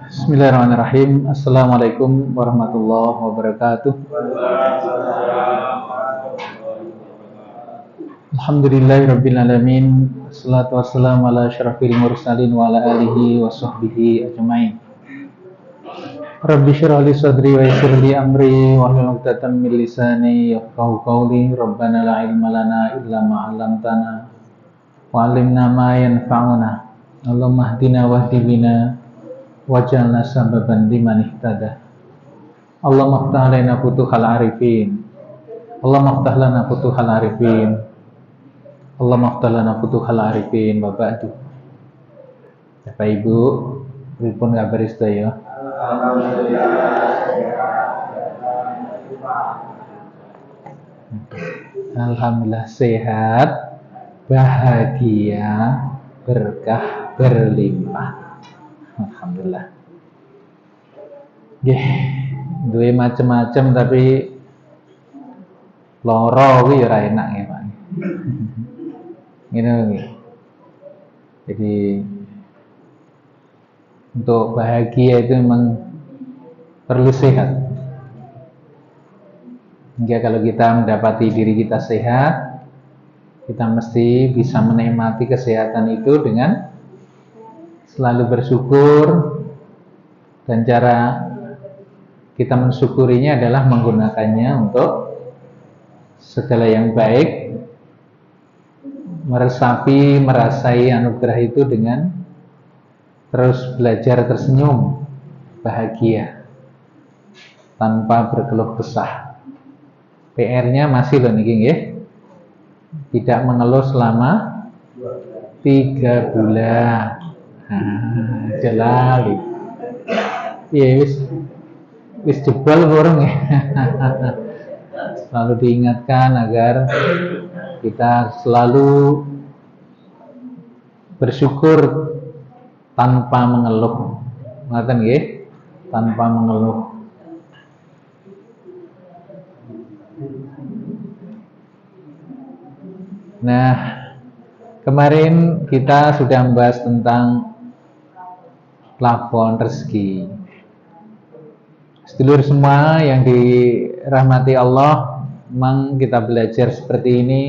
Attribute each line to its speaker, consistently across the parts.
Speaker 1: Bismillahirrahmanirrahim. Assalamualaikum warahmatullahi wabarakatuh. Alhamdulillahirabbil alamin. Wassalatu wassalamu ala asyrafil mursalin wa ala alihi wa sahbihi ajmain. Rabbi shrah li sadri wa yassir li amri wa hlul 'uqdatam min lisani yafqahu qawli. Rabbana la ilma lana illa ma 'allamtana wa 'allimna ma yanfa'una. Allahumma hdina wahdi bina waj'alna sababan liman ihtada. Allahumma ftah lana futuhal arifin. Allahumma ftah lana futuhal arifin. Allahumma ftah lana futuhal arifin. Wa ba'du. Bapak Ibu, pripun kabar sedaya? Alhamdulillah sehat, bahagia, berkah berlimpah. Alhamdulillah. Nggih, duwe macem-macem tapi loro kuwi ya ora enak ya, Pak. Ngene nggih. Jadi untuk bahagia itu memang perlu sehat. Hingga kalau kita mendapati diri kita sehat, kita mesti bisa menikmati kesehatan itu dengan selalu bersyukur, dan cara kita mensyukurinya adalah menggunakannya untuk segala yang baik, meresapi, merasai anugerah itu dengan terus belajar tersenyum, bahagia, tanpa berkeluh kesah. PR-nya masih loh niki nggih. Tidak mengeluh selama 3 bulan. Jalali. Iya wis jebol burung ya. Selalu diingatkan agar kita selalu bersyukur tanpa mengeluh. Ngoten nggih? Tanpa mengeluh. Nah, kemarin kita sudah membahas tentang plafon rezeki. Sedulur semua yang dirahmati Allah, memang kita belajar seperti ini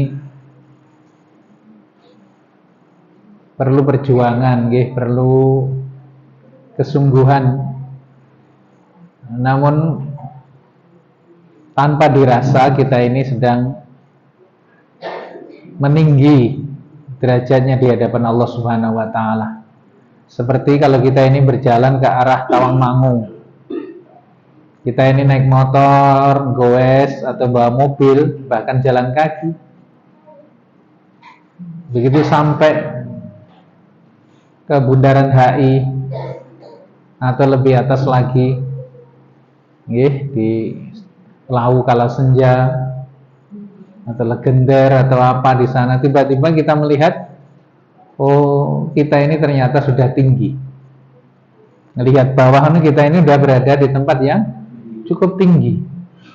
Speaker 1: perlu perjuangan, nggih, perlu kesungguhan. Namun tanpa dirasa kita ini sedang meninggi derajatnya di hadapan Allah Subhanahu wa taala. Seperti kalau kita ini berjalan ke arah Tawangmangu. Kita ini naik motor, goes atau bawa mobil, bahkan jalan kaki. Begitu sampai ke Bundaran HI atau lebih atas lagi, nggih, di Lau Kalasenja atau Legender atau apa di sana, tiba-tiba kita melihat, oh, kita ini ternyata sudah tinggi. Melihat bawah, kita ini sudah berada di tempat yang cukup tinggi.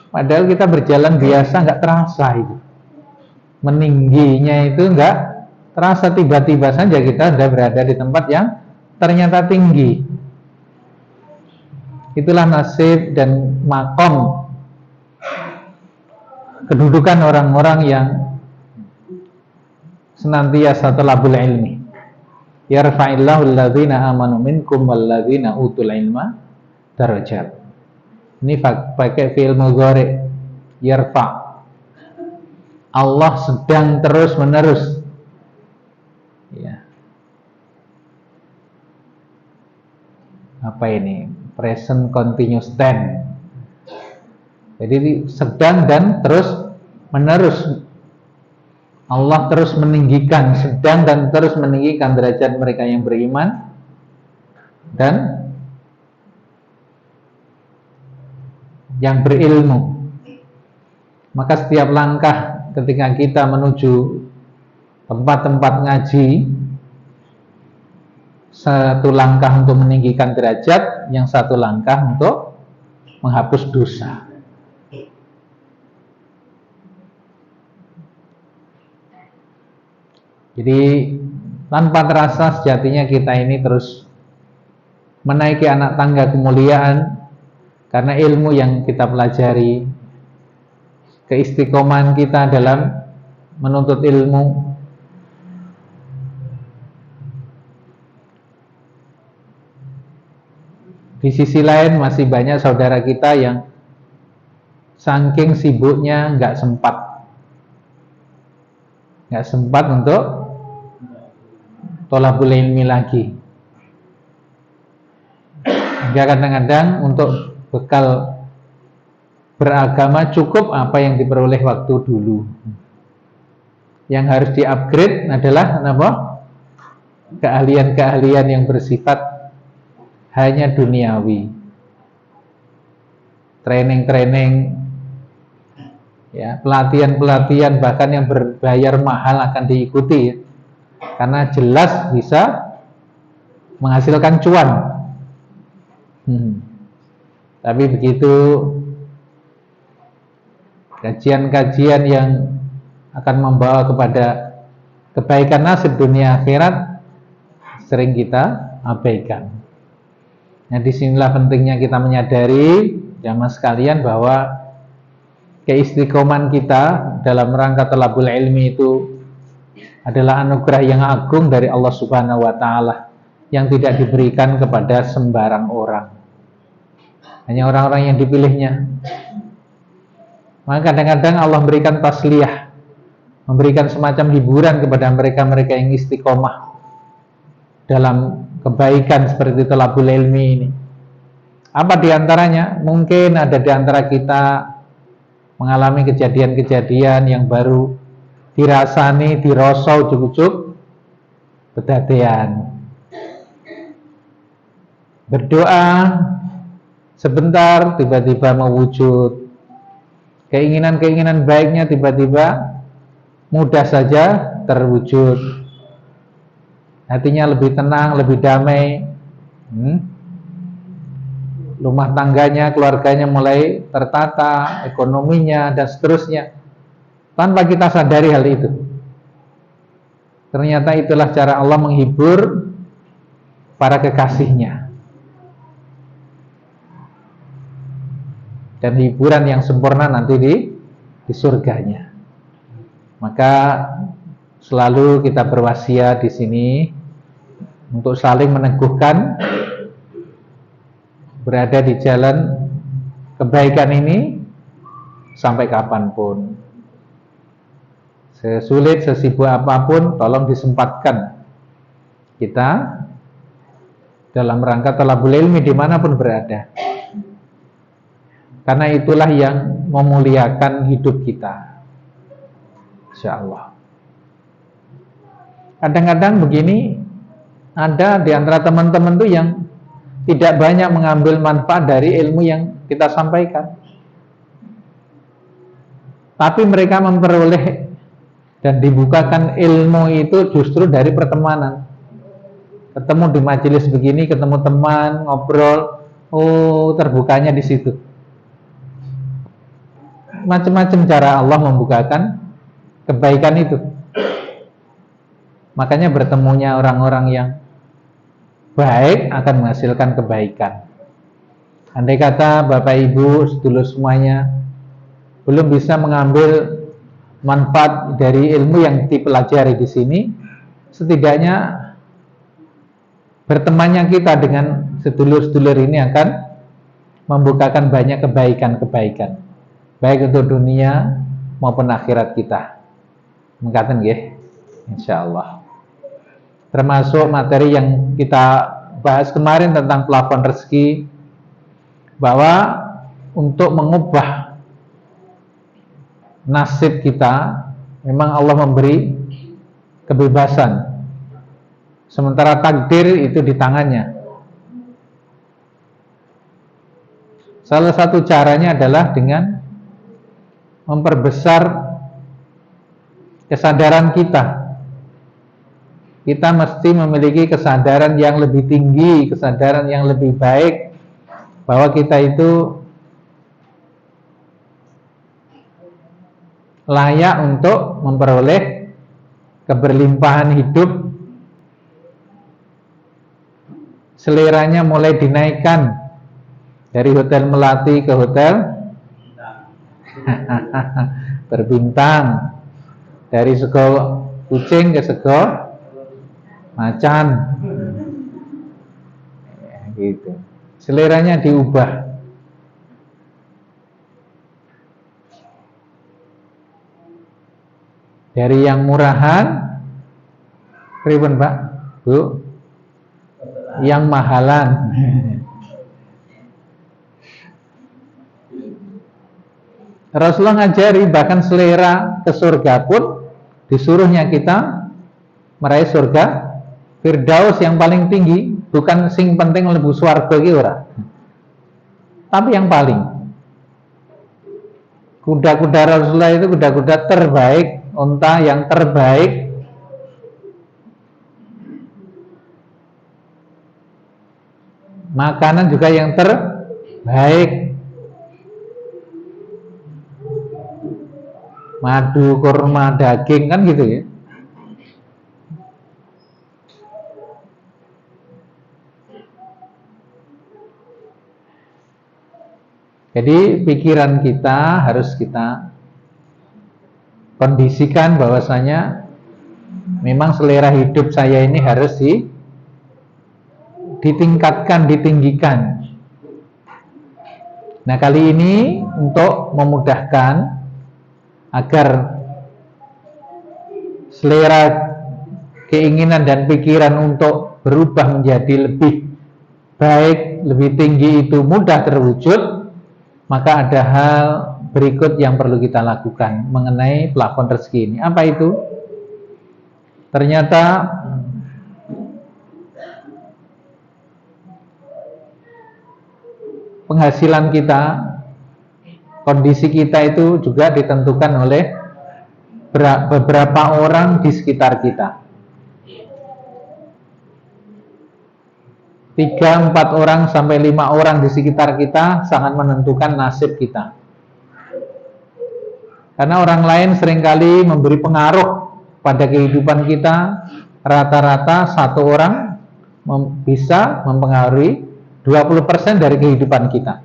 Speaker 1: Padahal kita berjalan biasa, nggak terasa itu. Meningginya itu nggak terasa, tiba-tiba saja kita sudah berada di tempat yang ternyata tinggi. Itulah nasib dan makom, kedudukan orang-orang yang senantiasa talabul ilmi. Yarfa'illahu alladzina amanu minkum walladzina utul ilma darajat. Ini pakai fi'il mudhari, yarfa'. Allah sedang terus-menerus, ya. Apa ini? Present continuous tense. Jadi sedang dan terus menerus. Allah terus meninggikan, sedang dan terus meninggikan derajat mereka yang beriman dan yang berilmu. Maka setiap langkah ketika kita menuju tempat-tempat ngaji, satu langkah untuk meninggikan derajat, yang satu langkah untuk menghapus dosa. Jadi tanpa terasa sejatinya kita ini terus menaiki anak tangga kemuliaan karena ilmu yang kita pelajari, keistiqomahan kita dalam menuntut ilmu. Di sisi lain masih banyak saudara kita yang saking sibuknya nggak sempat untuk thalabul ilmi lagi. Hingga kadang-kadang untuk bekal beragama cukup apa yang diperoleh waktu dulu. Yang harus di-upgrade adalah apa? Keahlian-keahlian yang bersifat hanya duniawi. Training-training, ya, pelatihan-pelatihan bahkan yang berbayar mahal akan diikuti, karena jelas bisa menghasilkan cuan. Tapi begitu kajian-kajian yang akan membawa kepada kebaikan nasib dunia akhirat sering kita abaikan. Nah, disinilah pentingnya kita menyadari jamaah sekalian bahwa keistiqomahan kita dalam rangka thalabul ilmi itu adalah anugerah yang agung dari Allah Subhanahu wa taala yang tidak diberikan kepada sembarang orang. Hanya orang-orang yang dipilihnya. Maka kadang-kadang Allah memberikan tasliyah, memberikan semacam hiburan kepada mereka-mereka yang istiqomah dalam kebaikan seperti thalabul ilmi ini. Apa diantaranya? Mungkin ada diantara kita mengalami kejadian-kejadian yang baru dirasani, dirosau ujuk-ujuk kedadean. Berdoa sebentar tiba-tiba mewujud. Keinginan-keinginan baiknya tiba-tiba mudah saja terwujud. Hatinya lebih tenang, lebih damai. Rumah tangganya, keluarganya mulai tertata, ekonominya dan seterusnya. Tanpa kita sadari hal itu. Ternyata itulah cara Allah menghibur para kekasihnya. Dan hiburan yang sempurna nanti di surganya. Maka selalu kita berwasiat di sini untuk saling meneguhkan berada di jalan kebaikan ini sampai kapanpun. Sesulit, sesibuk apapun, tolong disempatkan kita dalam rangka thalabul ilmi dimanapun berada. Karena itulah yang memuliakan hidup kita, insyaallah. Kadang-kadang begini, ada di antara teman-teman tuh yang tidak banyak mengambil manfaat dari ilmu yang kita sampaikan, tapi mereka memperoleh dan dibukakan ilmu itu justru dari pertemanan. Ketemu di majelis begini, ketemu teman, ngobrol, terbukanya di situ. Macam-macam cara Allah membukakan kebaikan itu. Makanya bertemunya orang-orang yang baik akan menghasilkan kebaikan. Andai kata Bapak Ibu sedulur semuanya belum bisa mengambil manfaat dari ilmu yang dipelajari di sini, setidaknya bertemannya kita dengan sedulur-sedulur ini akan membukakan banyak kebaikan-kebaikan, baik untuk dunia maupun akhirat kita. Mengatakan nggih, insyaallah. Termasuk materi yang kita bahas kemarin tentang plafon rezeki, bahwa untuk mengubah nasib kita memang Allah memberi kebebasan, sementara takdir itu di tangannya. Salah satu caranya adalah dengan memperbesar kesadaran kita. Kita mesti memiliki kesadaran yang lebih tinggi, kesadaran yang lebih baik, bahwa kita itu layak untuk memperoleh keberlimpahan hidup seleranya mulai dinaikkan dari hotel melati ke hotel berbintang, dari sego kucing ke sego macan, ya, gitu. Seleranya diubah. Dari yang murahan, pripun Pak, Bu? Yang mahalan. Rasulullah ngajari bahkan selera ke surga pun disuruhnya kita meraih surga Firdaus yang paling tinggi, bukan sing penting mlebu swarga iki ora. Tapi yang paling. Kuda-kuda Rasulullah itu kuda-kuda terbaik, unta yang terbaik. Makanan juga yang terbaik. Madu, kurma, daging kan gitu ya. Jadi pikiran kita harus kita kondisikan bahwasanya memang selera hidup saya ini harus ditingkatkan, ditinggikan. Nah, kali ini untuk memudahkan agar selera keinginan dan pikiran untuk berubah menjadi lebih baik, lebih tinggi itu mudah terwujud, maka ada hal berikut yang perlu kita lakukan mengenai plafon rezeki ini. Apa itu? Ternyata penghasilan kita, kondisi kita itu juga ditentukan oleh beberapa orang di sekitar kita. 3, 4 orang sampai 5 orang di sekitar kita sangat menentukan nasib kita. Karena orang lain seringkali memberi pengaruh pada kehidupan kita. Rata-rata 1 orang bisa mempengaruhi 20% dari kehidupan kita.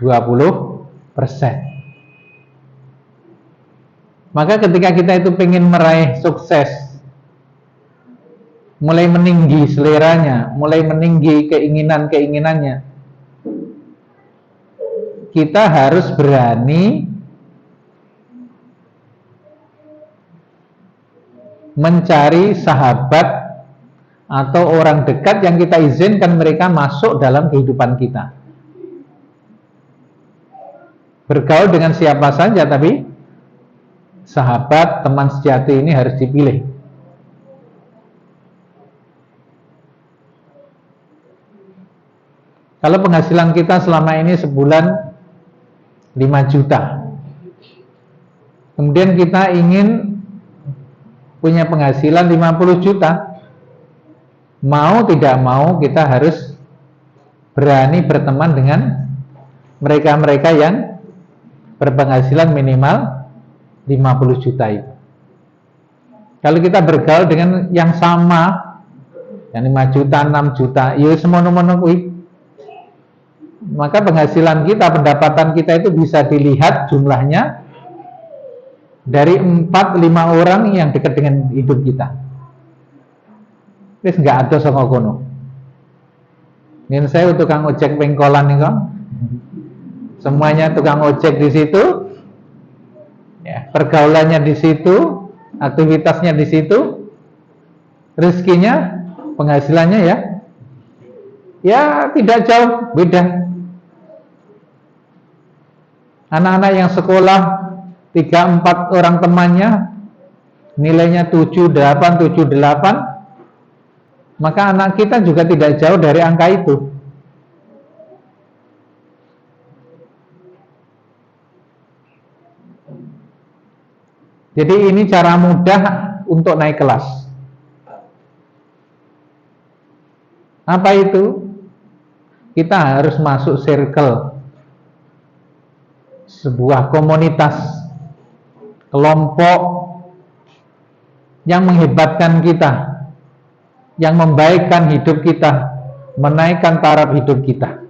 Speaker 1: 20%. Maka ketika kita itu ingin meraih sukses, mulai meninggi seleranya, mulai meninggi keinginan-keinginannya, kita harus berani mencari sahabat atau orang dekat yang kita izinkan mereka masuk dalam kehidupan kita. Bergaul dengan siapa saja, tapi sahabat, teman sejati ini harus dipilih. Kalau penghasilan kita selama ini sebulan 5 juta, kemudian kita ingin punya penghasilan 50 juta, mau tidak mau kita harus berani berteman dengan mereka-mereka yang berpenghasilan minimal 50 juta itu. Kalau kita bergaul dengan yang sama, yang 5 juta, 6 juta, ya semono-mono kuwi, maka penghasilan kita, pendapatan kita itu bisa dilihat jumlahnya dari 4-5 orang yang dekat dengan hidup kita. Wis nggak ada saka kono. Yen saya tukang ojek pengkolan nih kan, semuanya tukang ojek di situ, ya, pergaulannya di situ, aktivitasnya di situ, rezekinya, penghasilannya ya tidak jauh beda. Anak-anak yang sekolah 3-4 orang temannya nilainya 7-8, maka anak kita juga tidak jauh dari angka itu. Jadi ini cara mudah untuk naik kelas. Apa itu? Kita harus masuk circle, sebuah komunitas, kelompok yang menghebatkan kita, yang membaikkan hidup kita, menaikkan taraf hidup kita.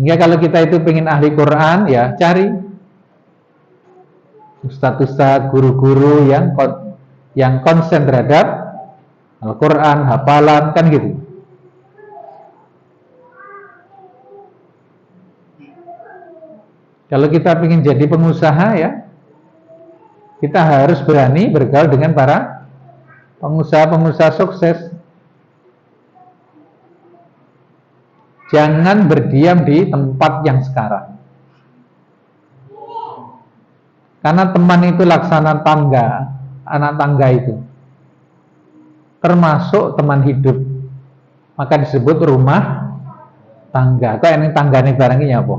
Speaker 1: Hingga kalau kita itu pengen ahli Quran, ya cari ustadz-ustadz, guru-guru yang konsen terhadap Al-Quran, hafalan, kan gitu. Kalau kita ingin jadi pengusaha, ya kita harus berani bergaul dengan para pengusaha-pengusaha sukses. Jangan berdiam di tempat yang sekarang. Karena teman itu laksana tangga, anak tangga itu termasuk teman hidup, maka disebut rumah tangga. Kok ini tangga nih barangnya apa?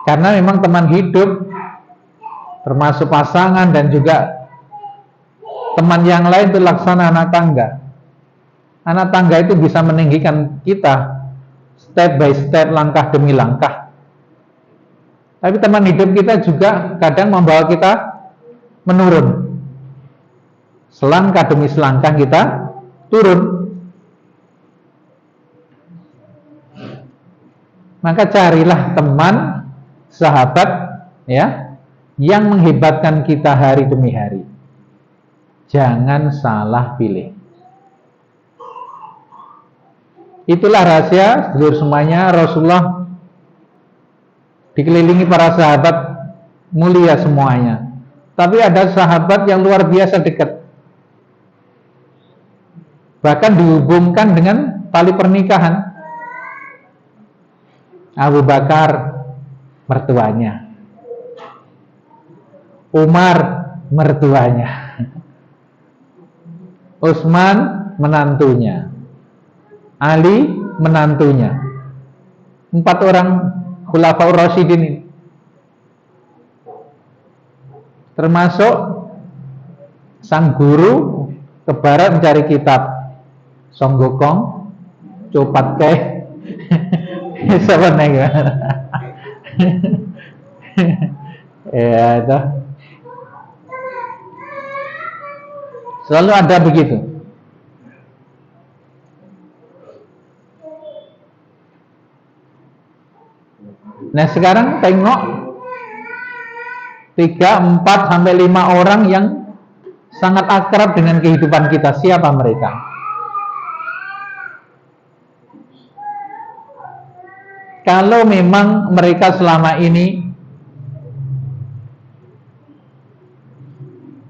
Speaker 1: Karena memang teman hidup termasuk pasangan dan juga teman yang lain itu laksana anak tangga. Anak tangga itu bisa meninggikan kita step by step, langkah demi langkah. Tapi teman hidup kita juga kadang membawa kita menurun. Selangkah demi selangkah kita turun. Maka carilah teman, sahabat, ya, yang menghebatkan kita hari demi hari. Jangan salah pilih. Itulah rahasia, sedulur semuanya, Rasulullah dikelilingi para sahabat mulia semuanya. Tapi ada sahabat yang luar biasa dekat. Bahkan dihubungkan dengan tali pernikahan. Abu Bakar mertuanya, Umar mertuanya, Utsman menantunya, Ali menantunya. 4 orang Khulafaur Rasyidin ini. Termasuk sang guru ke barat mencari kitab. Songgokong, copat keh, siapa nih? Ya itu. Selalu ada begitu. Nah sekarang tengok 3, 4, sampai 5 orang yang sangat akrab dengan kehidupan kita. Siapa mereka? Kalau memang mereka selama ini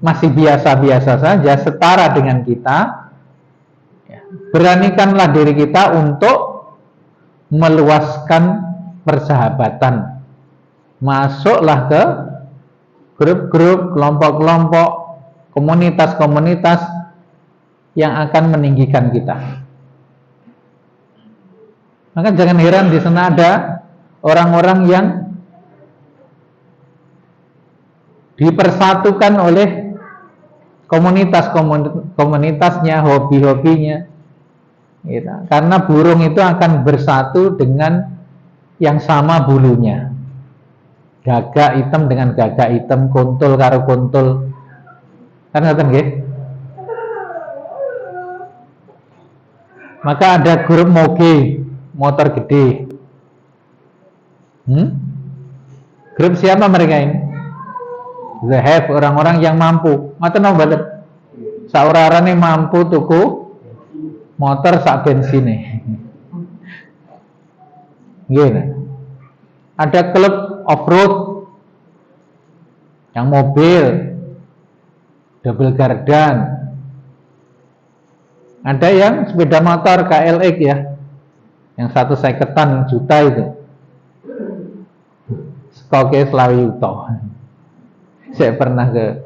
Speaker 1: masih biasa-biasa saja, setara dengan kita, beranikanlah diri kita untuk meluaskan persahabatan. Masuklah ke grup-grup, kelompok-kelompok, komunitas-komunitas yang akan meninggikan kita. Maka jangan heran di sana ada orang-orang yang dipersatukan oleh komunitasnya, hobi-hobinya. Gitu. Karena burung itu akan bersatu dengan yang sama bulunya. Gagak hitam dengan gagak hitam, kuntul karo kuntul. Kan ngoten nggih? Maka ada grup moge, motor gede. Grup siapa mereka ini? The have, orang-orang yang mampu. Mata no balik. Saurarane mampu tuku motor sak bensine. Gini. Ada klub off-road yang mobil double gardan. Ada yang sepeda motor KLX ya, yang 150 juta itu. Skoke Slawi Uto. Saya pernah ke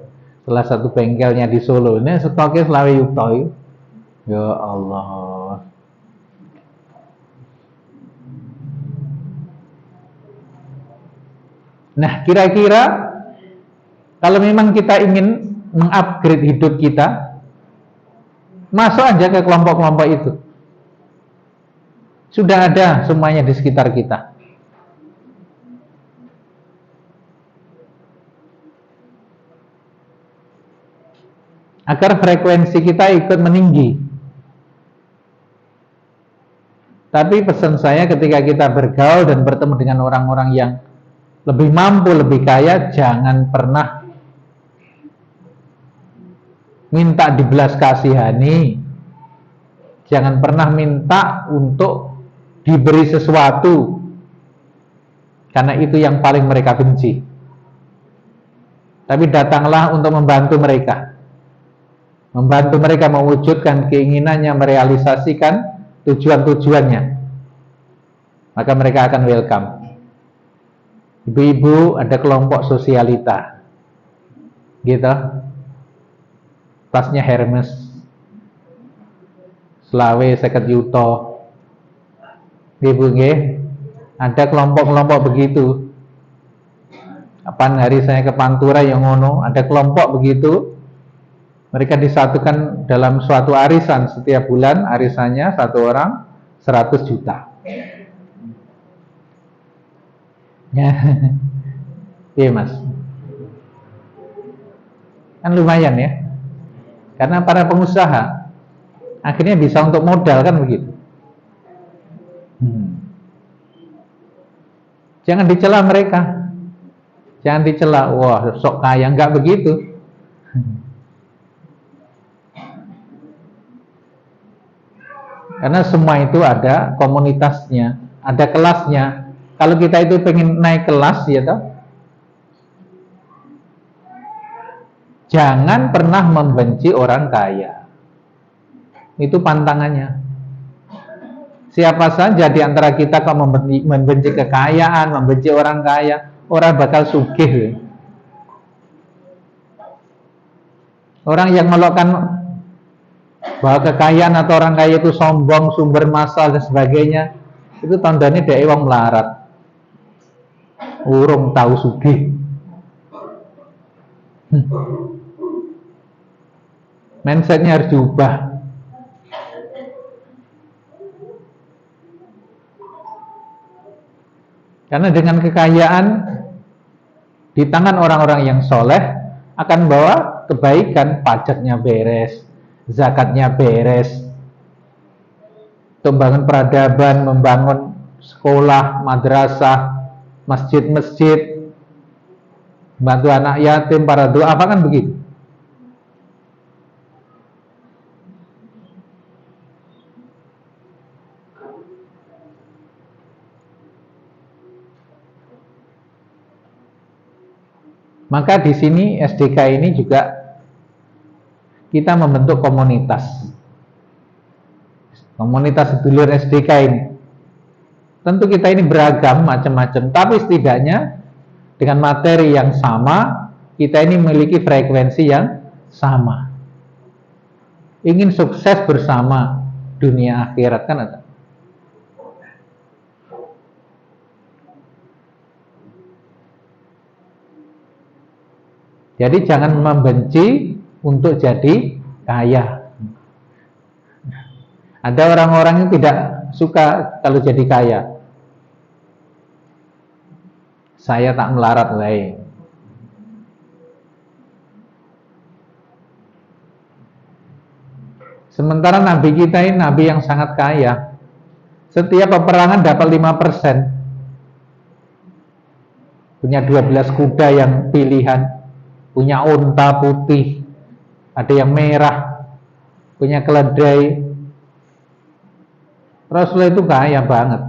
Speaker 1: salah satu bengkelnya di Solo. Ini skoke Slawi Uto. Ya Allah. Nah, kira-kira kalau memang kita ingin mengupgrade hidup kita, masuk aja ke kelompok-kelompok itu. Sudah ada semuanya di sekitar kita. agar frekuensi kita ikut meninggi. Tapi pesan saya ketika kita bergaul dan bertemu dengan orang-orang yang lebih mampu, lebih kaya, jangan pernah minta dibelas kasihani, jangan pernah minta untuk diberi sesuatu, karena itu yang paling mereka benci. Tapi datanglah untuk membantu mereka, mewujudkan keinginannya, merealisasikan tujuan-tujuannya, maka mereka akan welcome. Ibu-ibu ada kelompok sosialita gitu, tasnya Hermes selawe 50 yuto, ibu nggih, ada kelompok-kelompok begitu. Kapan hari saya ke Pantura yang ngono, ada kelompok begitu. Mereka disatukan dalam suatu arisan, setiap bulan arisannya satu orang 100 juta. Ya, iya mas, kan lumayan ya, karena para pengusaha akhirnya bisa untuk modal kan begitu. Jangan dicela mereka, jangan dicela, wah sok kaya, enggak begitu. Karena semua itu ada komunitasnya, ada kelasnya. Kalau kita itu pengen naik kelas, ya toh, jangan pernah membenci orang kaya. Itu pantangannya. Siapa saja di antara kita kok membenci kekayaan, membenci orang kaya, orang bakal sugih. Orang yang melakukan bahwa kekayaan atau orang kaya itu sombong, sumber masalah dan sebagainya, itu tandanya dia wong melarat, urung tahu sugih. Mindsetnya harus diubah. Karena dengan kekayaan di tangan orang-orang yang soleh akan bawa kebaikan, pajaknya beres, zakatnya beres, membangun peradaban, membangun sekolah, madrasah, masjid-masjid, bantu anak yatim, para doa, apa kan begitu. Maka di sini SDK ini juga kita membentuk komunitas sedulur SDK ini. Tentu kita ini beragam macam-macam, tapi setidaknya dengan materi yang sama, kita ini memiliki frekuensi yang sama. Ingin sukses bersama dunia akhirat kan ada. Jadi jangan membenci untuk jadi kaya. Ada orang-orang yang tidak suka kalau jadi kaya. Saya tak melarat wae. Sementara Nabi kita ini Nabi yang sangat kaya. Setiap peperangan dapat 5%. Punya 12 kuda yang pilihan, punya unta putih, ada yang merah, punya keledai. Rasulullah itu kaya banget.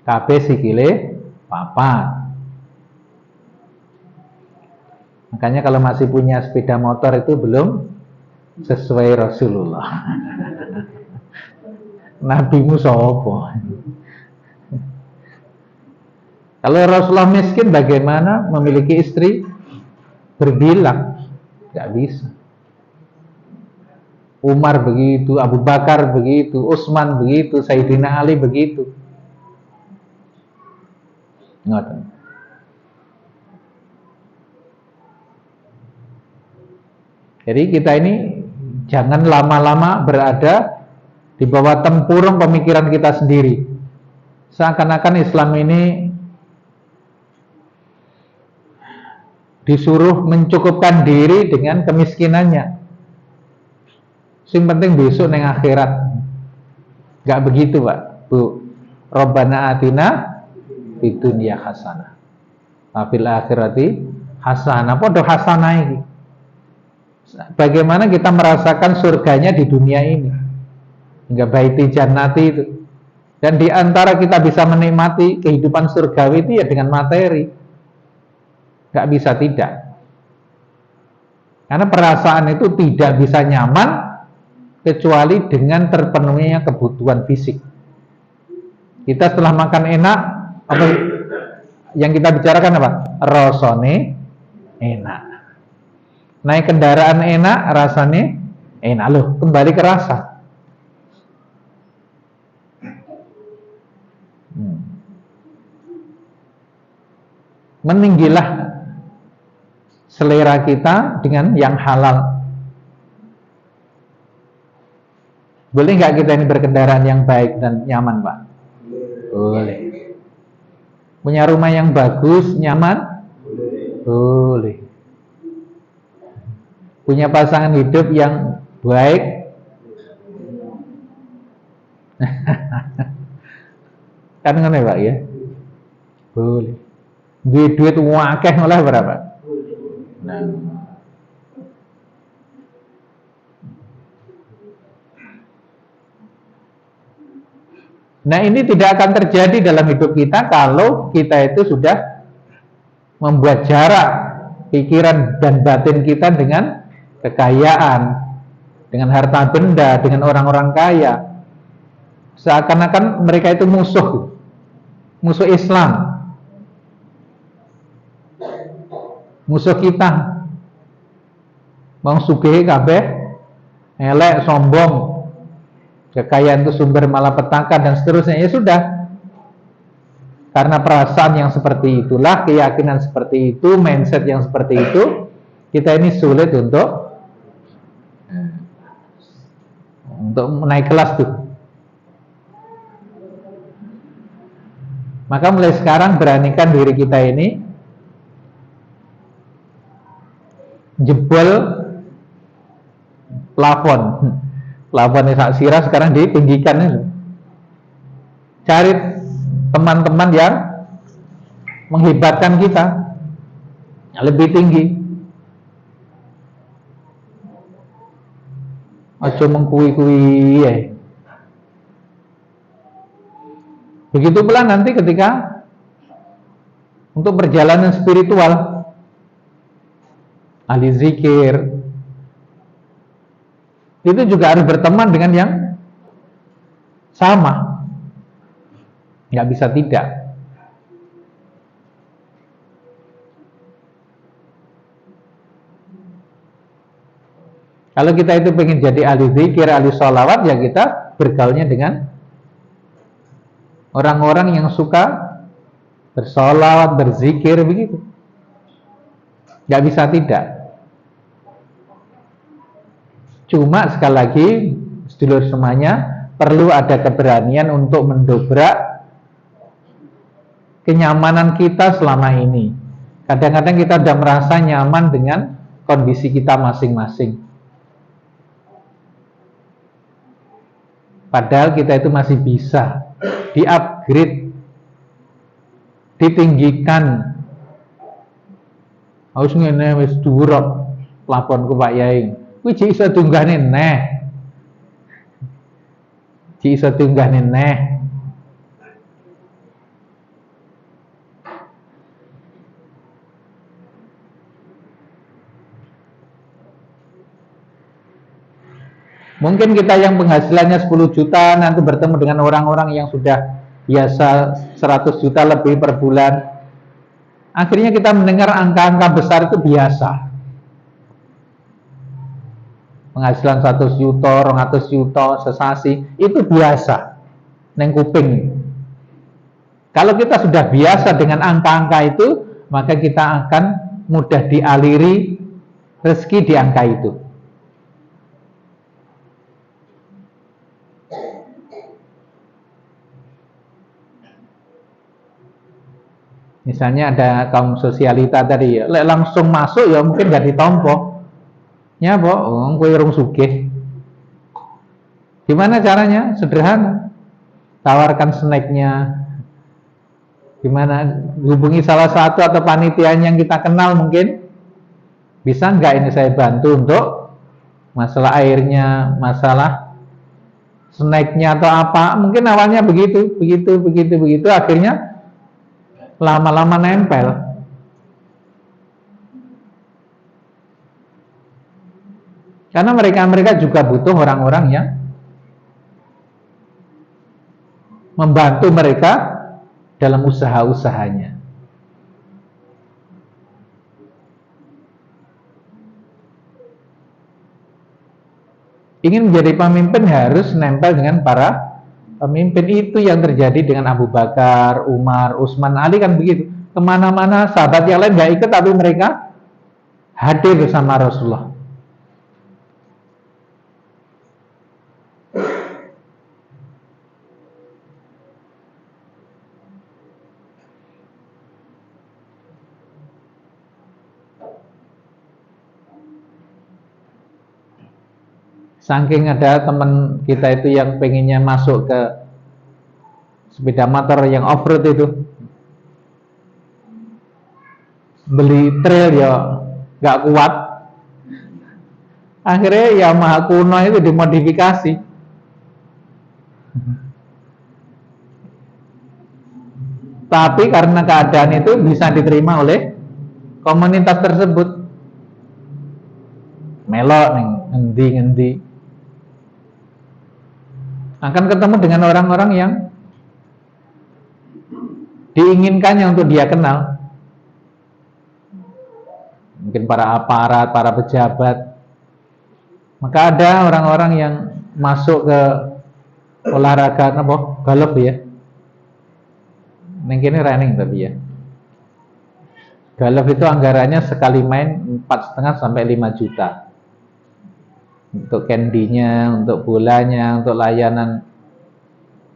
Speaker 1: Kabeh sikile papat. Makanya kalau masih punya sepeda motor itu belum sesuai Rasulullah. Nabimu sopo? Kalau Rasulullah miskin, bagaimana memiliki istri berbilang? Gak bisa. Umar begitu, Abu Bakar begitu, Utsman begitu, Sayyidina Ali begitu. Ngoten. Jadi kita ini jangan lama-lama berada di bawah tempurung pemikiran kita sendiri. Seakan-akan Islam ini disuruh mencukupkan diri dengan kemiskinannya. Yang penting besok neng akhirat. Gak begitu Pak, Bu. Rabbana atina fid dunya hasanah wa fil akhirati hasanah. Podo hasanah ini. Bagaimana kita merasakan surganya di dunia ini, hingga baiti jannati itu. Dan di antara kita bisa menikmati kehidupan surgawi itu ya dengan materi. Gak bisa tidak. Karena perasaan itu tidak bisa nyaman kecuali dengan terpenuhinya kebutuhan fisik. Kita setelah makan enak, apa yang kita bicarakan apa? Rasane enak. Naik kendaraan enak, rasanya enak loh. Kembali ke rasa. Meninggilah selera kita dengan yang halal. Boleh nggak kita ini berkendaraan yang baik dan nyaman, Pak? Boleh. Punya rumah yang bagus, nyaman? Boleh. Punya pasangan hidup yang baik? Kan ngono ya, Pak ya? Boleh. Duit wakeh malah berapa? Nah ini tidak akan terjadi dalam hidup kita kalau kita itu sudah membuat jarak pikiran dan batin kita dengan kekayaan, dengan harta benda, dengan orang-orang kaya. Seakan-akan mereka itu musuh Islam, musuh kita. Mau sugih kabeh, elek, sombong, kekayaan itu sumber malapetaka dan seterusnya. Ya sudah, karena perasaan yang seperti itulah, keyakinan seperti itu, mindset yang seperti itu, kita ini sulit untuk naik kelas tuh. Maka mulai sekarang beranikan diri kita ini jebol plafon Sak Sira sekarang ditinggikan itu. Cari teman-teman yang menghebatkan kita, yang lebih tinggi. Aja mengkui-kui ya. Begitu pula nanti ketika untuk perjalanan spiritual, ahli zikir itu juga harus berteman dengan yang sama. Nggak bisa tidak. Kalau kita itu pengen jadi ahli zikir, ahli sholawat, ya kita bergaulnya dengan orang-orang yang suka bersolawat, berzikir, begitu. Nggak bisa tidak. Cuma sekali lagi, sedulur semuanya, perlu ada keberanian untuk mendobrak kenyamanan kita selama ini. Kadang-kadang kita sudah merasa nyaman dengan kondisi kita masing-masing. Padahal kita itu masih bisa di-upgrade, ditinggikan. Harus ngene wis dhuwur plafonku Pak Yai. Kuwi jek iso tunggahne neh. Jek iso tunggahne neh. Mungkin kita yang penghasilannya 10 juta nanti bertemu dengan orang-orang yang sudah biasa 100 juta lebih per bulan. Akhirnya kita mendengar angka-angka besar itu biasa. Penghasilan 100 juta, 200 juta, sesasi, itu biasa. Neng kuping. Kalau kita sudah biasa dengan angka-angka itu, maka kita akan mudah dialiri rezeki di angka itu. Misalnya ada kaum sosialita tadi, langsung masuk ya mungkin gak ditompo. Nyapa? Oh, kowe urung sugih. Gimana caranya? Sederhana. Tawarkan snacknya. Gimana? Hubungi salah satu atau panitianya yang kita kenal mungkin. Bisa nggak ini saya bantu untuk masalah airnya, masalah snacknya atau apa? Mungkin awalnya begitu, begitu. Akhirnya lama-lama nempel. Karena mereka juga butuh orang-orang yang membantu mereka dalam usaha-usahanya. Ingin menjadi pemimpin harus nempel dengan para pemimpin. Itu yang terjadi dengan Abu Bakar, Umar, Utsman, Ali kan begitu. Kemana-mana sahabat yang lain gak ikut tapi mereka hadir bersama Rasulullah. Saking ada teman kita itu yang pengennya masuk ke sepeda motor yang off-road itu, beli trail ya gak kuat, akhirnya Yamaha kuno itu dimodifikasi. Tapi karena keadaan itu bisa diterima oleh komunitas tersebut. Melok nih, ngendi akan ketemu dengan orang-orang yang diinginkannya untuk dia kenal. Mungkin para aparat, para pejabat. Maka ada orang-orang yang masuk ke olahraga apa? Golf ya. Ini running tapi ya. Golf itu anggarannya sekali main 4,5 sampai 5 juta. Untuk candy-nya, untuk bolanya, untuk layanan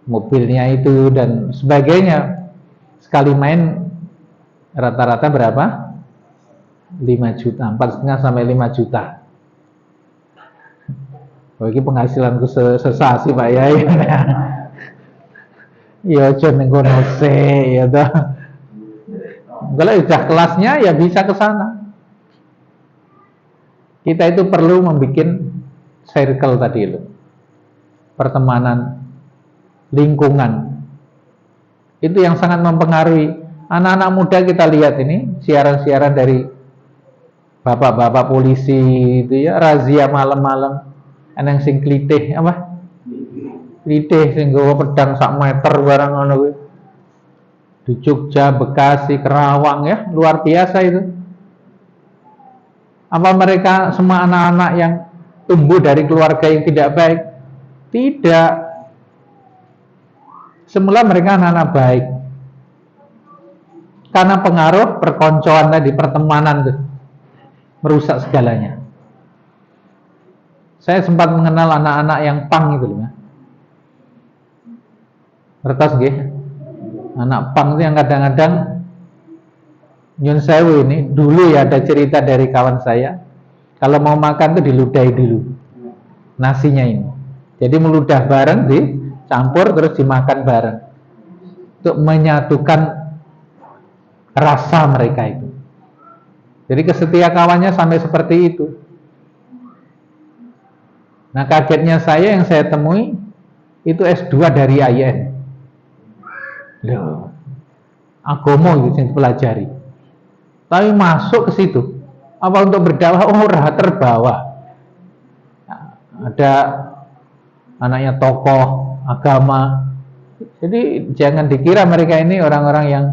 Speaker 1: mobilnya itu dan sebagainya. Sekali main rata-rata berapa? 5 juta, 4,5 sampai 5 juta. Oh, ini penghasilanku sesasi Pak Yai. Ya aja ning kono sik ya toh. Kalau udah kelasnya ya bisa ke sana. Kita itu perlu membuat circle tadi loh. Pertemanan, lingkungan. Itu yang sangat mempengaruhi. Anak-anak muda kita lihat ini siaran-siaran dari bapak-bapak polisi itu ya, razia malam-malam. Ana sing klitih apa? Klitih sing nggawa pedang sak meter barang ngono kuwi. Di Jogja, Bekasi, Kerawang ya, luar biasa itu. Apa mereka semua anak-anak yang tumbuh dari keluarga yang tidak baik? Tidak. Semula mereka anak-anak baik. Karena pengaruh perkoncoan tadi, pertemanan tuh merusak segalanya. Saya sempat mengenal anak-anak yang pang itu loh. Ngertos nggih? Anak pang itu yang kadang-kadang nyun sewu ini dulu ya ada cerita dari kawan saya. Kalau mau makan tuh diludahi dulu nasinya ini. Jadi meludah bareng dicampur terus dimakan bareng. Untuk menyatukan rasa mereka itu. Jadi kesetiakawannya sampai seperti itu. Nah kagetnya saya yang saya temui itu S2 dari IAIN. Loh, agama itu yang dipelajari. Tapi masuk ke situ. Apa untuk berdakwah? Oh, terbawa. Ada anaknya tokoh agama. Jadi jangan dikira mereka ini orang-orang yang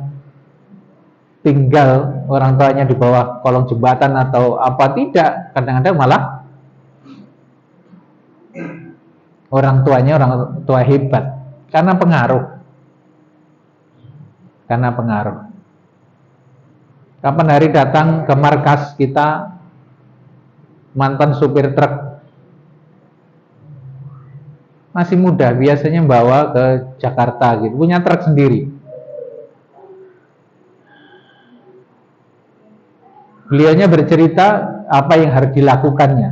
Speaker 1: tinggal orang tuanya di bawah kolong jembatan atau apa, tidak. Kadang-kadang malah orang tuanya orang tua hebat karena pengaruh. Kapan hari datang ke markas kita mantan supir truk masih muda, biasanya bawa ke Jakarta gitu, punya truk sendiri. Beliaunya bercerita apa yang harus dilakukannya.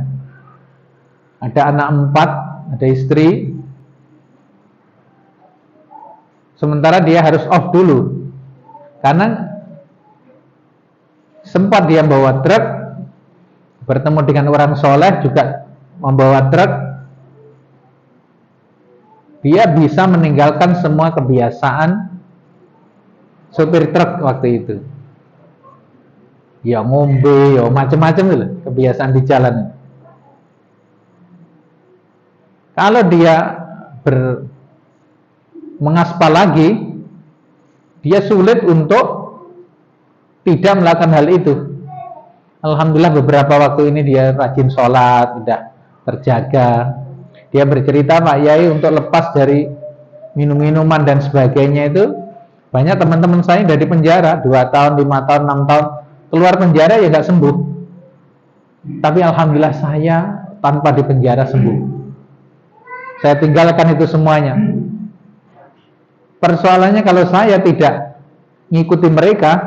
Speaker 1: Ada anak 4, ada istri. Sementara dia harus off dulu. Karena sempat dia membawa truk, bertemu dengan orang soleh juga membawa truk. Dia bisa meninggalkan semua kebiasaan sopir truk waktu itu. Ya ngombe, ya macam-macam itu kebiasaan di jalan. Kalau dia mengaspal lagi, dia sulit untuk tidak melakukan hal itu. Alhamdulillah beberapa waktu ini dia rajin sholat, tidak terjaga. Dia bercerita, Pak Yai, untuk lepas dari minum-minuman dan sebagainya itu, banyak teman-teman saya dari penjara 2 tahun, 5 tahun, 6 tahun keluar penjara ya nggak sembuh. Tapi alhamdulillah saya tanpa di penjara sembuh. Saya tinggalkan itu semuanya. Persoalannya kalau saya tidak ngikuti mereka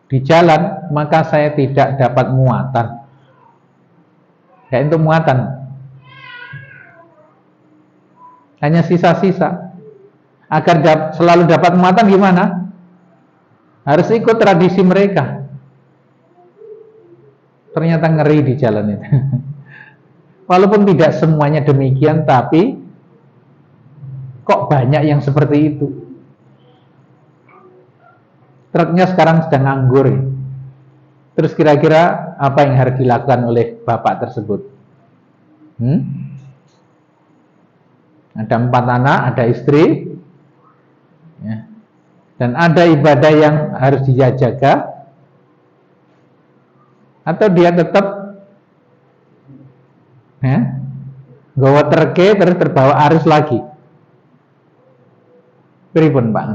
Speaker 1: di jalan, maka saya tidak dapat muatan. Ya itu muatan. Hanya sisa-sisa. Agar selalu dapat muatan gimana? Harus ikut tradisi mereka. Ternyata ngeri di jalan itu. Walaupun tidak semuanya demikian, tapi kok banyak yang seperti itu. Truknya sekarang sedang nganggur. Terus kira-kira apa yang harus dilakukan oleh bapak tersebut? Ada 4 anak, ada istri, ya. Dan ada ibadah yang harus dia jaga. Atau dia tetap gawa terke terus terbawa arus lagi. Pripun Pak?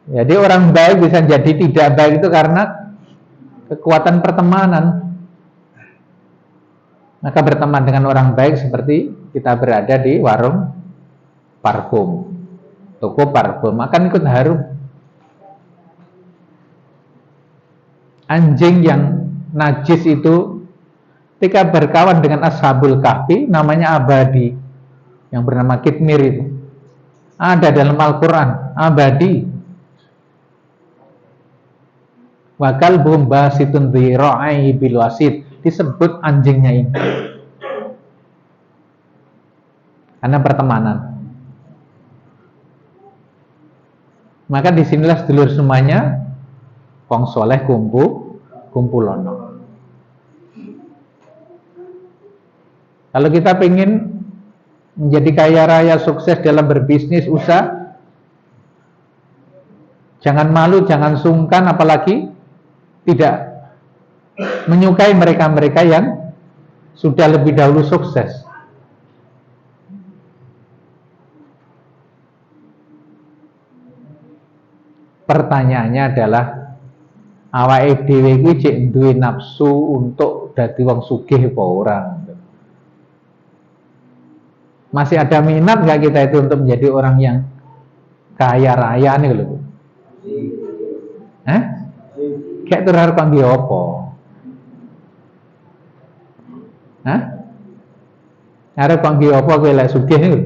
Speaker 1: Jadi orang baik bisa jadi tidak baik itu karena kekuatan pertemanan. Maka berteman dengan orang baik seperti kita berada di warung parfum, toko parfum, akan ikut harum. Anjing yang najis itu ketika berkawan dengan Ashabul Kahfi namanya abadi, yang bernama Kitmir itu ada dalam Al-Quran, abadi. Wa kalbuhum basitun dhira'i bil wasid, disebut anjingnya ini karena pertemanan. Maka disinilah sedulur semuanya, wong soleh kumpulono. Kalau kita pengen menjadi kaya raya, sukses dalam berbisnis, usaha, jangan malu, jangan sungkan, apalagi tidak menyukai mereka-mereka yang sudah lebih dahulu sukses. Pertanyaannya adalah, awake dhewe kuwi cek duwe nafsu untuk dadi wong sugih apa ora? Masih ada minat nggak kita itu untuk menjadi orang yang kaya raya nih lho? Kayak tur arep kangge apa? Arep kangge apa kowe lek sugih niku?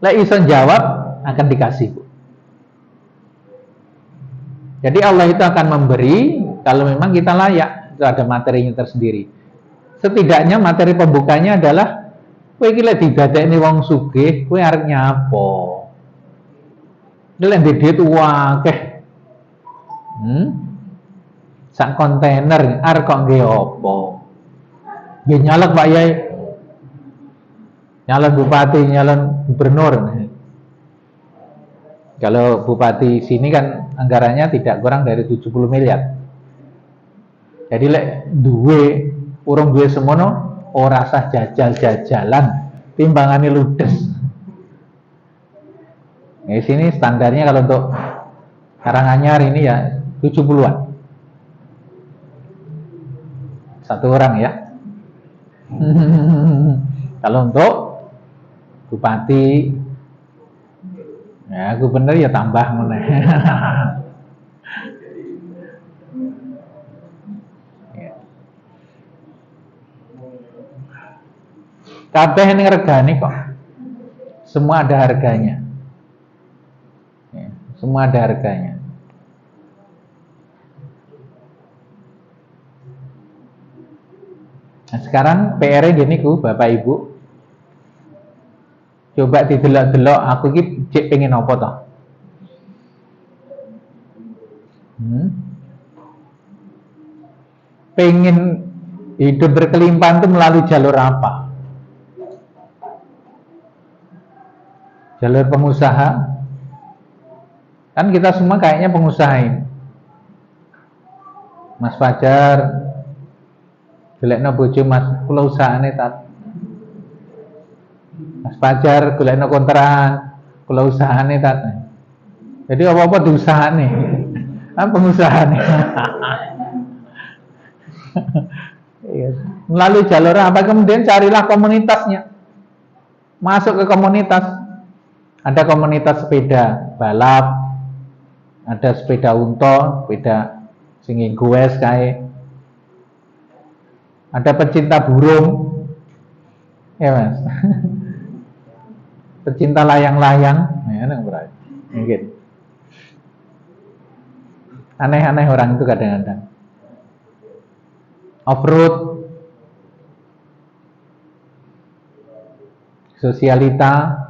Speaker 1: Lek iso jawab akan dikasih. Jadi Allah itu akan memberi kalau memang kita layak. Itu ada materinya tersendiri. Setidaknya materi pembukanya adalah kowe iki lek didadekne wong sugih, kowe arep nyapo? Lek ndek duit akeh. Sak kontainer arep kok nggih apa? Nggih nyalek Pak Yai. Nyalon bupati, nyalon gubernur. Kalau bupati sini kan anggarannya tidak kurang dari 70 miliar. Jadi lek duwe urung duwe semono ora sah jajal-jajalan, timbangane ludes. Di sini standarnya kalau untuk Karanganyar ini ya 70-an. Satu orang ya. Kalau untuk bupati, ya gubernur ya tambah mana. Kabeh ini regane kok. Semua ada harganya. Ya, semua ada harganya. Nah, sekarang PR-nya gini ku, Bapak Ibu. Coba didelok-delok aku iki cek pengen apa toh? Pengen hidup berkelimpahan itu melalui jalur apa? Jalur pengusaha? Kan kita semua kayaknya pengusaha ini. Mas Fajar, golekno bojo Mas, kula usahane tat. Mas Fajar golekno kontrakan, kula usahane tat. Jadi apa-apa diusahane. Kan pengusahane. Melalui jalur apa? Kemudian carilah komunitasnya. Masuk ke komunitas. Ada komunitas sepeda balap, ada sepeda unta, sepeda singing goes kae. Ada pecinta burung, ya Mas. Pecinta layang-layang, ya berarti mungkin. Aneh-aneh orang itu kadang-kadang. Off-road, sosialita,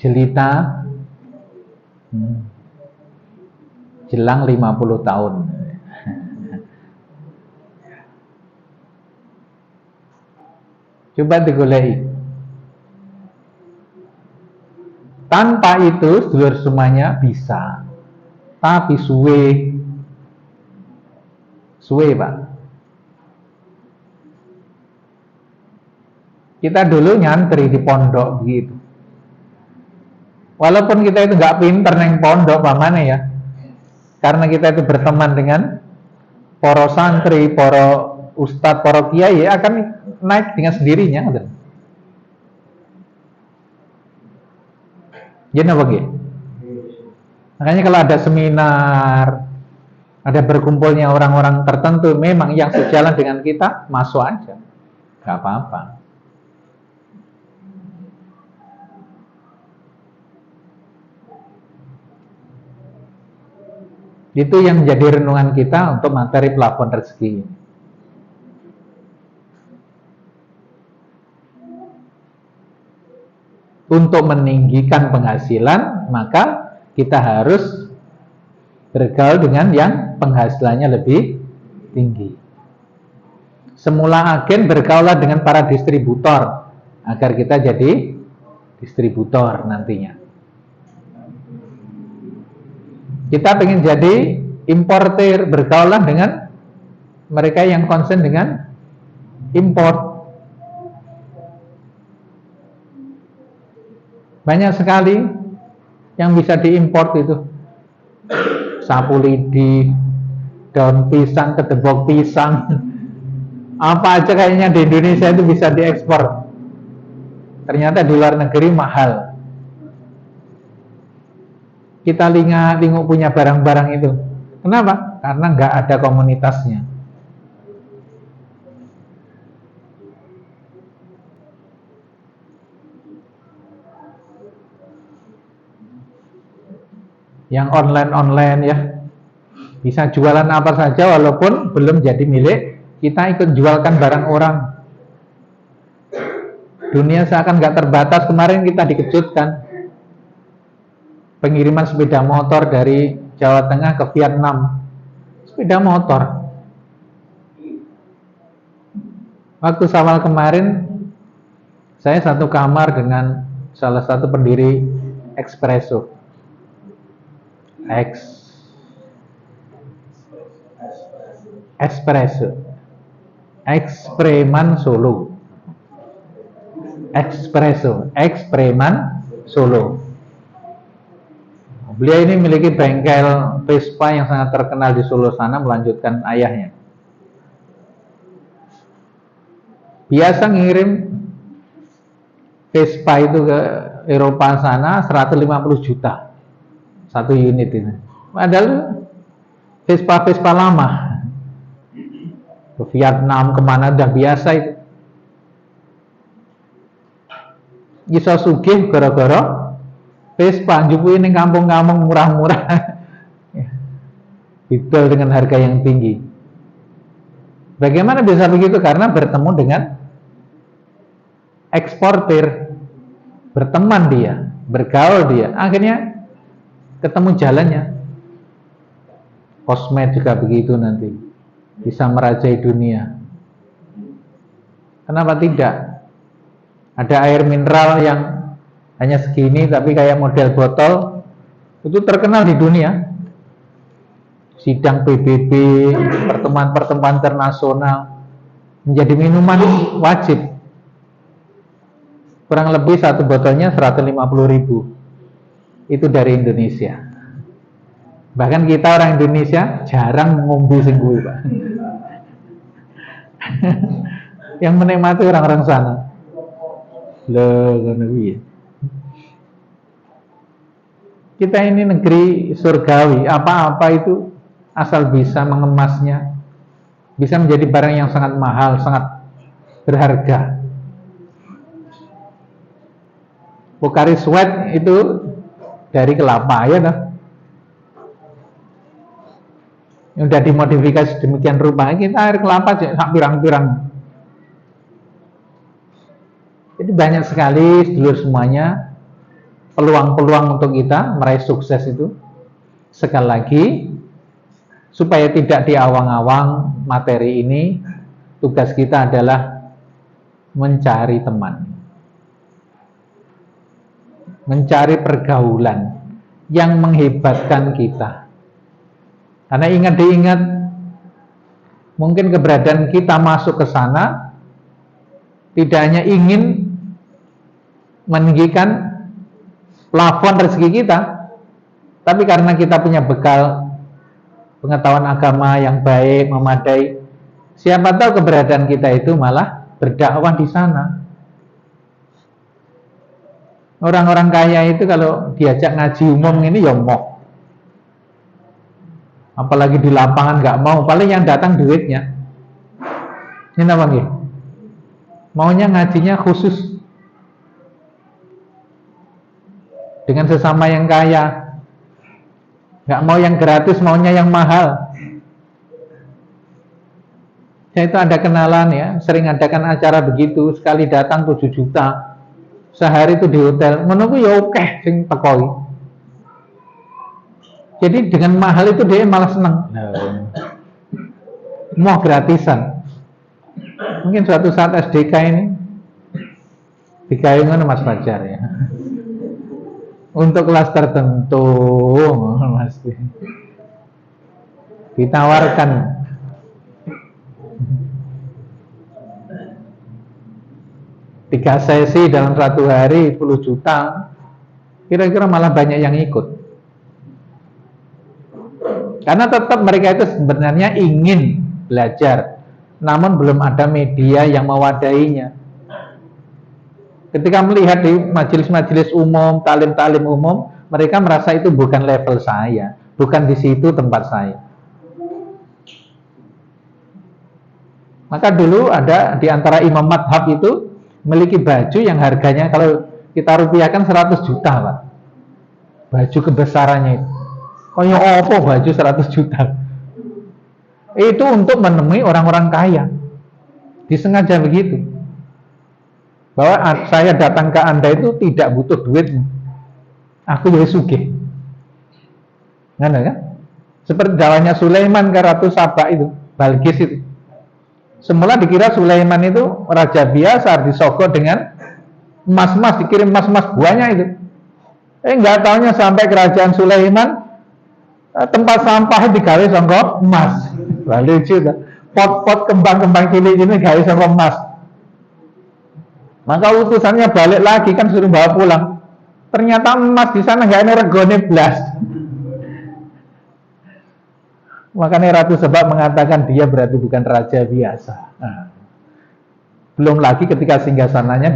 Speaker 1: jelita, jelang 50 tahun. Coba digoleki. Tanpa itu sedulur semuanya bisa. Tapi suwe Pak. Kita dulu nyantri di pondok gitu. Walaupun kita itu nggak pinter neng pondok pamane ya. Karena kita itu berteman dengan para santri, para ustadz, para kiai akan naik dengan sendirinya. Jadi apa gitu? Makanya kalau ada seminar, ada berkumpulnya orang-orang tertentu, memang yang sejalan dengan kita, masuk aja, nggak apa-apa. Itu yang menjadi renungan kita untuk materi plafon rezeki. Untuk meninggikan penghasilan, maka kita harus bergaul dengan yang penghasilannya lebih tinggi. Semula agen bergaulah dengan para distributor agar kita jadi distributor nantinya. Kita pengen jadi importer, bergaulah dengan mereka yang concern dengan import. Banyak sekali yang bisa diimport itu. Sapu lidi, daun pisang, kedebok pisang. Apa aja kayaknya di Indonesia itu bisa diekspor. Ternyata di luar negeri mahal. Kita lingu punya barang-barang itu. Kenapa? Karena nggak ada komunitasnya. Yang online ya, bisa jualan apa saja walaupun belum jadi milik kita, ikut jualkan barang orang. Dunia seakan nggak terbatas. Kemarin kita dikejutkan, pengiriman sepeda motor dari Jawa Tengah ke Vietnam. Sepeda motor. Waktu awal kemarin, saya satu kamar dengan salah satu pendiri Espresso. Espresso. Ekspreman Solo. Espresso, Ekspreman Solo. Beliau ini memiliki bengkel Vespa yang sangat terkenal di Solo sana, melanjutkan ayahnya. biasa ngirim Vespa itu ke Eropa sana 150 juta satu unit ini. Padahal Vespa lama ke Vietnam kemana udah biasa itu. Bisa sugih gara-gara Vespa njupui ning kampung-kampung murah-murah. Didol dengan harga yang tinggi. Bagaimana bisa begitu? Karena bertemu dengan eksportir, berteman dia, bergaul dia, akhirnya ketemu jalannya. Kosmet juga begitu nanti, bisa merajai dunia. Kenapa tidak? Ada air mineral yang hanya segini tapi kayak model botol, itu terkenal di dunia. Sidang PBB, pertemuan-pertemuan internasional, menjadi minuman wajib. Kurang lebih satu botolnya 150.000. Itu dari Indonesia. Bahkan kita orang Indonesia jarang ngombe sing kuwi, Pak. Yang menikmati orang-orang sana. Loh, ngono kuwi. Kita ini negeri surgawi, apa-apa itu asal bisa mengemasnya, bisa menjadi barang yang sangat mahal, sangat berharga. Pocari Sweat itu dari kelapa ya dah. Yang udah dimodifikasi demikian rupa, kita air kelapa sak pirang-pirang. Jadi banyak sekali sedulur semuanya peluang-peluang untuk kita meraih sukses itu. Sekali lagi, supaya tidak diawang-awang materi ini, tugas kita adalah mencari teman, mencari pergaulan yang menghebatkan kita. Karena ingat, mungkin keberadaan kita masuk ke sana tidak hanya ingin meninggikan plafon rezeki kita, tapi karena kita punya bekal pengetahuan agama yang baik, memadai, siapa tahu keberadaan kita itu malah berdakwah di sana. Orang-orang kaya itu kalau diajak ngaji umum ini ya mau, apalagi di lapangan nggak mau, paling yang datang duitnya. Ini apa nih? Maunya ngajinya khusus dengan sesama yang kaya, nggak mau yang gratis, maunya yang mahal. Saya itu ada kenalan ya, sering adakan acara begitu, sekali datang 7 juta, sehari itu di hotel, menunggu ya oke, sing tekoi. Jadi dengan mahal itu dia malah seneng, mau gratisan. Mungkin suatu saat SDK ini dikawin Mas Fajar ya. Untuk kelas tertentu pasti ditawarkan. Tiga sesi dalam satu hari 10 juta, kira-kira malah banyak yang ikut. Karena tetap mereka itu sebenarnya ingin belajar, namun belum ada media yang mewadainya. Ketika melihat di majelis-majelis umum, talim-talim umum, mereka merasa itu bukan level saya, bukan di situ tempat saya. Maka dulu ada di antara imam madhab itu memiliki baju yang harganya kalau kita rupiahkan 100 juta, Pak. Baju kebesarannya itu. Kayak apa baju 100 juta? Itu untuk menemui orang-orang kaya. Disengaja begitu. Bahwa saya datang ke Anda itu tidak butuh duitmu. Aku jadi sugih. Ngana kan? Seperti dakwahnya Sulaiman ke Ratu Saba itu, Balkis itu. Semula dikira Sulaiman itu raja biasa, disogok dengan emas-emas, dikirim emas-emas banyak itu. Enggak taunya sampai kerajaan Sulaiman, tempat sampah digawe sangka emas. Lalu lucu, pot-pot kembang-kembang cilik ini gawe sangka emas. Maka utusannya balik lagi, kan suruh bawa pulang. Ternyata emas di sana nggak ada regone blas. Makanya Ratu Saba mengatakan dia berarti bukan raja biasa. Nah, Belum lagi ketika singgasananya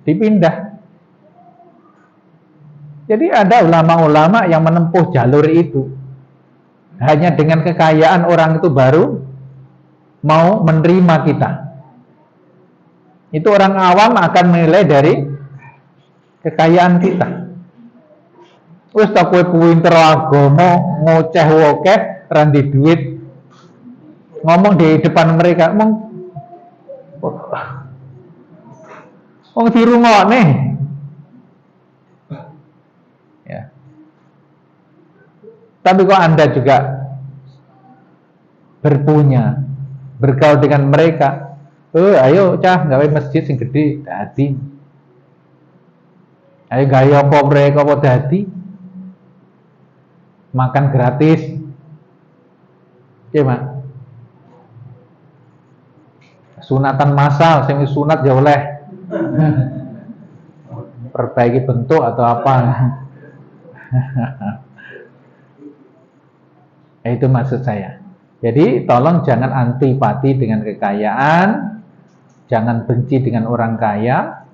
Speaker 1: dipindah. Jadi ada ulama-ulama yang menempuh jalur itu. Hanya dengan kekayaan orang itu baru mau menerima kita. Itu orang awam akan menilai dari kekayaan kita. Wis tak kowe pinter agama, ngoceh wokeh, randi duit. Ngomong di depan mereka, wong dirungokne. Ya. Tapi kok Anda juga berpunya, bergaul dengan mereka. Ayo cah gawe masjid sing gede dadi. Ayo gawe apa mereka apa dadi. Makan gratis. Mak. Sunatan massal, sing sunat ya oleh. Perbaiki bentuk atau apa. Itu maksud saya. Jadi tolong jangan antipati dengan kekayaan, jangan benci dengan orang kaya,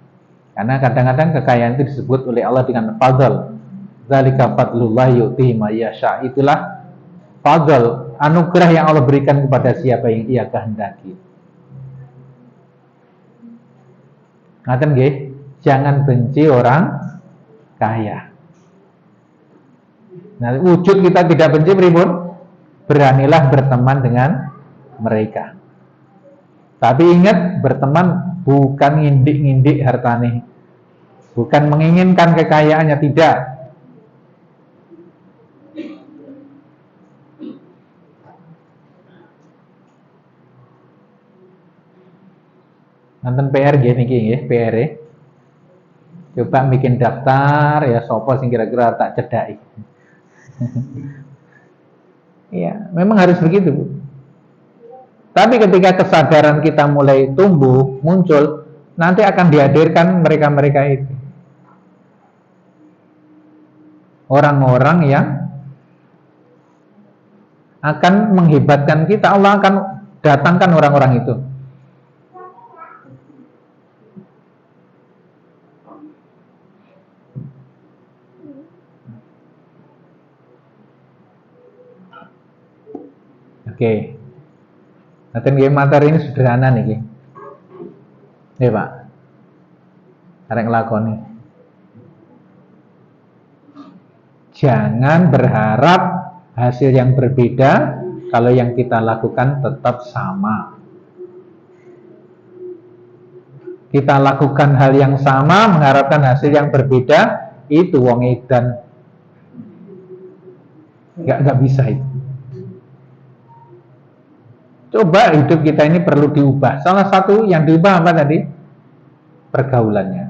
Speaker 1: karena kadang-kadang kekayaan itu disebut oleh Allah dengan fadl. Dzalika fadlullah yu'tihi may yasha. Itulah fadl, anugerah yang Allah berikan kepada siapa yang Ia kehendaki. Ngaten nggih, jangan benci orang kaya. Nah, wujud kita tidak benci pripun? Beranilah berteman dengan mereka. Tapi ingat, berteman bukan ngindik-ngindik hartane. Bukan menginginkan kekayaannya, tidak. Nonton PR gini nggih, PR -e. Coba bikin daftar ya sopo sing kira-kira tak cedaki. Iya, memang harus begitu, Bu. Tapi ketika kesadaran kita mulai tumbuh, muncul, nanti akan dihadirkan mereka-mereka itu. Orang-orang yang akan menghebatkan kita, Allah akan datangkan orang-orang itu. Oke. Nanti game materi ini sederhana nih, ya Pak. Arek nglakoni. Jangan berharap hasil yang berbeda kalau yang kita lakukan tetap sama. Kita lakukan hal yang sama, mengharapkan hasil yang berbeda, itu wong edan. Nggak bisa itu. Coba hidup kita ini perlu diubah. Salah satu yang diubah apa tadi? Pergaulannya.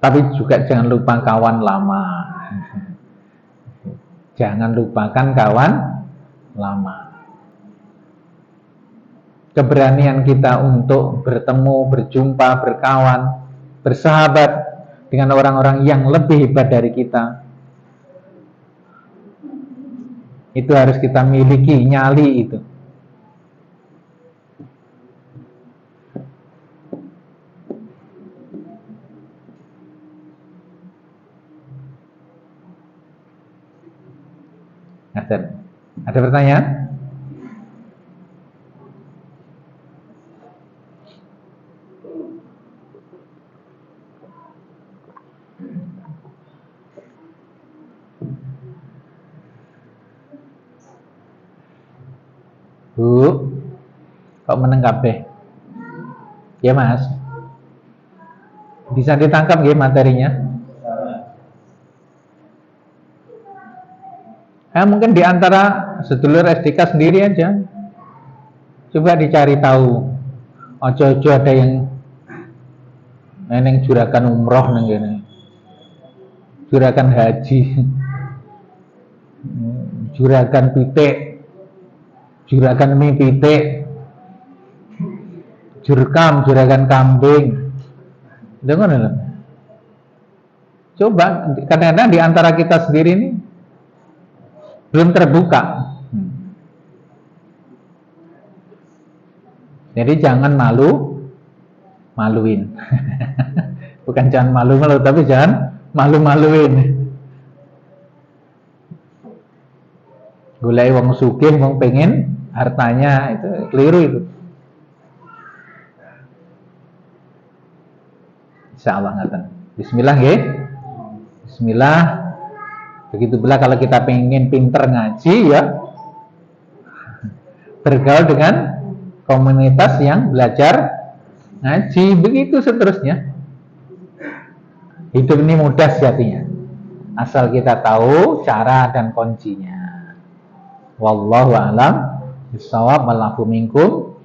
Speaker 1: Tapi juga jangan lupa kawan lama. Jangan lupakan kawan lama. Keberanian kita untuk bertemu, berjumpa, berkawan, bersahabat dengan orang-orang yang lebih hebat dari kita, itu harus kita miliki, nyali itu. Ada pertanyaan? Bu, kok meneng kabeh? Ya Mas, bisa ditangkap nggih materinya? Mungkin diantara sedulur SDK sendiri aja. Coba dicari tahu. Ojo-ojo ada yang neneng juragan umroh neng gini, juragan haji, juragan pitik, juragan mie pitik, jurkam, juragan kambing. Dengar loh. Coba kadang-kadang di antara kita sendiri ini belum terbuka. Jadi jangan maluin. Bukan jangan malu-malu, tapi jangan malu-maluin. Golek wong sugih wong pengen hartanya, itu keliru itu. Insyaallah ngaten. Bismillah nggih. Bismillah. Begitu pula kalau kita pengen pinter ngaji ya, bergaul dengan komunitas yang belajar ngaji, begitu seterusnya. Hidup ini mudah sejatinya, asal kita tahu cara dan kuncinya. Wallahu a'lam bishawab. Wal afu minkum.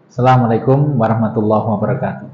Speaker 1: Assalamualaikum warahmatullahi wabarakatuh.